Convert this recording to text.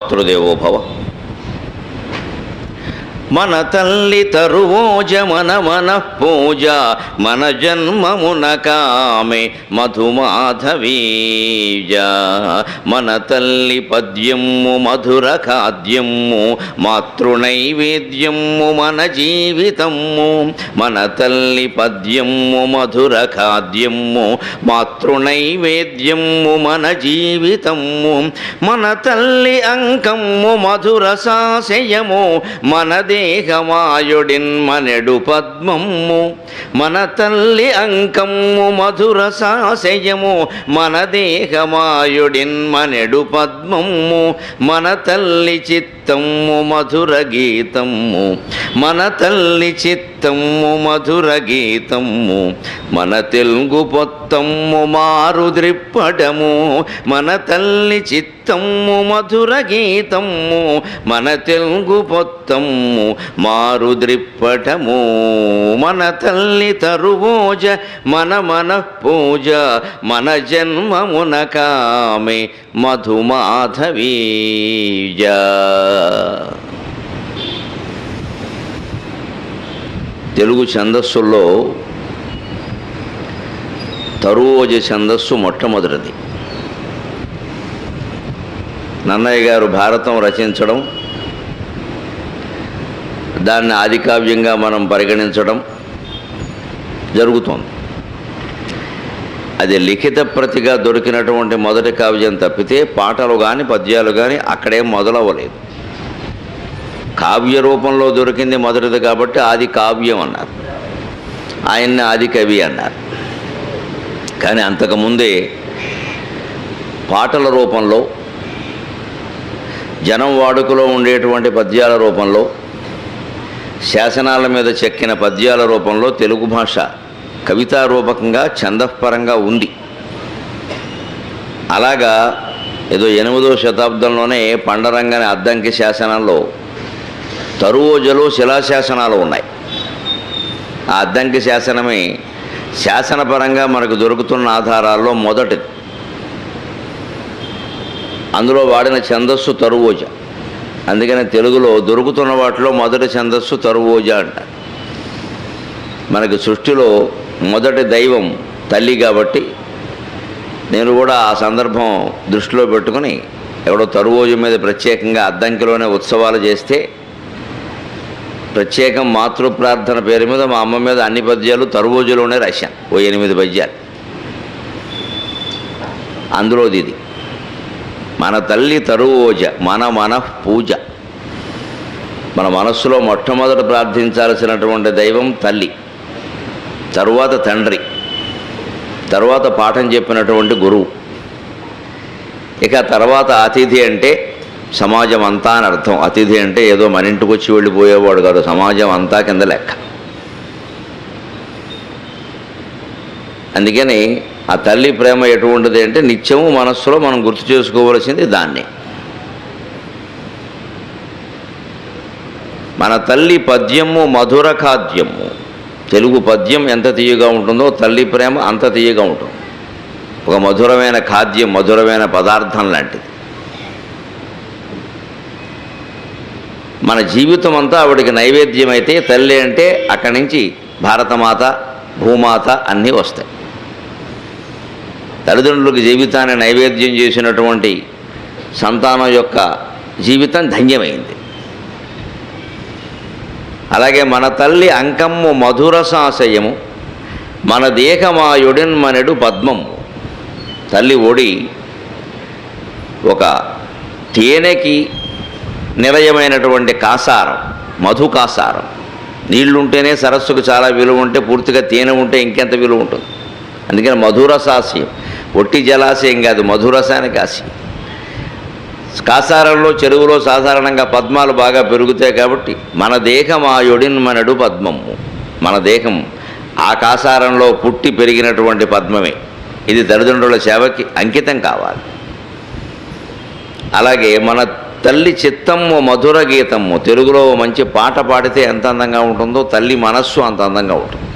మాతృదేవో భవ. మన తల్లి తరువోజ మన పూజ మన జన్మమున కామె మధుమాధవీజ. మన తల్లి పద్యము మధుర ఖాద్యము మాతృనైవేద్యము మన జీవితము. మన తల్లి పద్యము మధుర ఖాద్యము మాతృనైవేద్యము మన జీవితము. మన తల్లి అంకము మధుర సాశయము మన దేహమాయుడిన్ మనెడు పద్మము. మన తల్లి అంకము మధుర సాశయము మన దేహమాయుడిన్ మనెడు పద్మము. మన తల్లి చిత్తము మధుర గీతము మన తల్లి చిత్తము మధుర గీతము. మన తెలుగు పొత్తము మారు ద్రిప్పటము. మన తల్లి చిత్తము మధుర గీతము మన తెలుగు పొత్తము మారు ద్రిప్పటము. మన తల్లి తరువోజ మన పూజ మన జన్మమున కామె మధుమాధవీజ. తెలుగు ఛందస్సుల్లో తరువోజ ఛందస్సు మొట్టమొదటిది. నన్నయ్య గారు భారతం రచించడం, దాన్ని ఆదికావ్యంగా మనం పరిగణించడం జరుగుతోంది. అది లిఖిత ప్రతిగా దొరికినటువంటి మొదటి కావ్యం తప్పితే పాటలు కానీ పద్యాలు కానీ అక్కడేం మొదలవ్వలేదు. కావ్య రూపంలో దొరికింది మొదటిది కాబట్టి ఆది కావ్యం అన్నారు, ఆయన్ని ఆది కవి అన్నారు. కానీ అంతకుముందే పాటల రూపంలో, జనం వాడుకలో ఉండేటువంటి పద్యాల రూపంలో, శాసనాల మీద చెక్కిన పద్యాల రూపంలో తెలుగు భాష కవితారూపకంగా ఛందఃపరంగా ఉంది. అలాగా ఏదో 8వ శతాబ్దంలోనే పండరంగని అద్దంకి శాసనంలో తరువోజలో శిలాశాసనాలు ఉన్నాయి. ఆ అద్దంకి శాసనమే శాసనపరంగా మనకు దొరుకుతున్న ఆధారాల్లో మొదటిది. అందులో వాడిన ఛందస్సు తరువోజ. అందుకని తెలుగులో దొరుకుతున్న వాటిలో మొదటి ఛందస్సు తరువోజ అంటారు. మనకి సృష్టిలో మొదటి దైవం తల్లి కాబట్టి నేను కూడా ఆ సందర్భం దృష్టిలో పెట్టుకుని ఎవడో తరువోజు మీద ప్రత్యేకంగా అద్దంకిలోనే ఉత్సవాలు చేస్తే ప్రత్యేకం మాతృ ప్రార్థన పేరు మీద మా అమ్మ మీద అన్ని పద్యాలు తరువోజులోనే రాశాను. ఓ 8 పద్యాలు. అందులోది ఇది. మన తల్లి తరువోజ మన పూజ. మన మనస్సులో మొట్టమొదట ప్రార్థించాల్సినటువంటి దైవం తల్లి, తరువాత తండ్రి, తరువాత పాఠం చెప్పినటువంటి గురువు, ఇక తర్వాత అతిథి. అంటే సమాజం అంతా అని అర్థం. అతిథి అంటే ఏదో మన ఇంటికి వచ్చి వెళ్ళిపోయేవాడు కాదు, సమాజం అంతా కింద లెక్క. అందుకని ఆ తల్లి ప్రేమ ఎటువంటిది అంటే నిత్యము మనస్సులో మనం గుర్తు చేసుకోవలసింది దాన్ని. మన తల్లి పద్యము మధుర ఖాద్యము. తెలుగు పద్యం ఎంత తీయగా ఉంటుందో తల్లి ప్రేమ అంత తీయగా ఉంటుంది. ఒక మధురమైన ఖాద్యం, మధురమైన పదార్థం లాంటిది. మన జీవితం అంతా ఆవిడికి నైవేద్యం అయితే తల్లి అంటే అక్కడి నుంచి భారతమాత, భూమాత అన్నీ వస్తాయి. తల్లిదండ్రులకు జీవితాన్ని నైవేద్యం చేసినటువంటి సంతానం యొక్క జీవితం ధన్యమైంది. అలాగే మన తల్లి అంకమ్ము మధుర సాశయము మన దేహమాయుడిన్ మనెడు పద్మము. తల్లి ఒడి ఒక తేనెకి నిలయమైనటువంటి కాసారం, మధు కాసారం. నీళ్లుంటేనే సరస్సుకు చాలా విలువ ఉంటే, పూర్తిగా తేనె ఉంటే ఇంకెంత విలువ ఉంటుంది. అందుకని మధురసాశయం, ఒట్టి జలాశయం కాదు, మధురసానికి ఆశయం. కాసారంలో, చెరువులో సాధారణంగా పద్మాలు బాగా పెరుగుతాయి కాబట్టి మన దేహమాయుడిన్ మనెడు పద్మము. మన దేహం ఆ కాసారంలో పుట్టి పెరిగినటువంటి పద్మమే. ఇది తల్లిదండ్రుల సేవకి అంకితం కావాలి. అలాగే మన తల్లి చిత్తము మధుర గీతము. తెలుగులో మంచి పాట పాడితే ఎంత అందంగా ఉంటుందో తల్లి మనస్సు అంత అందంగా ఉంటుంది.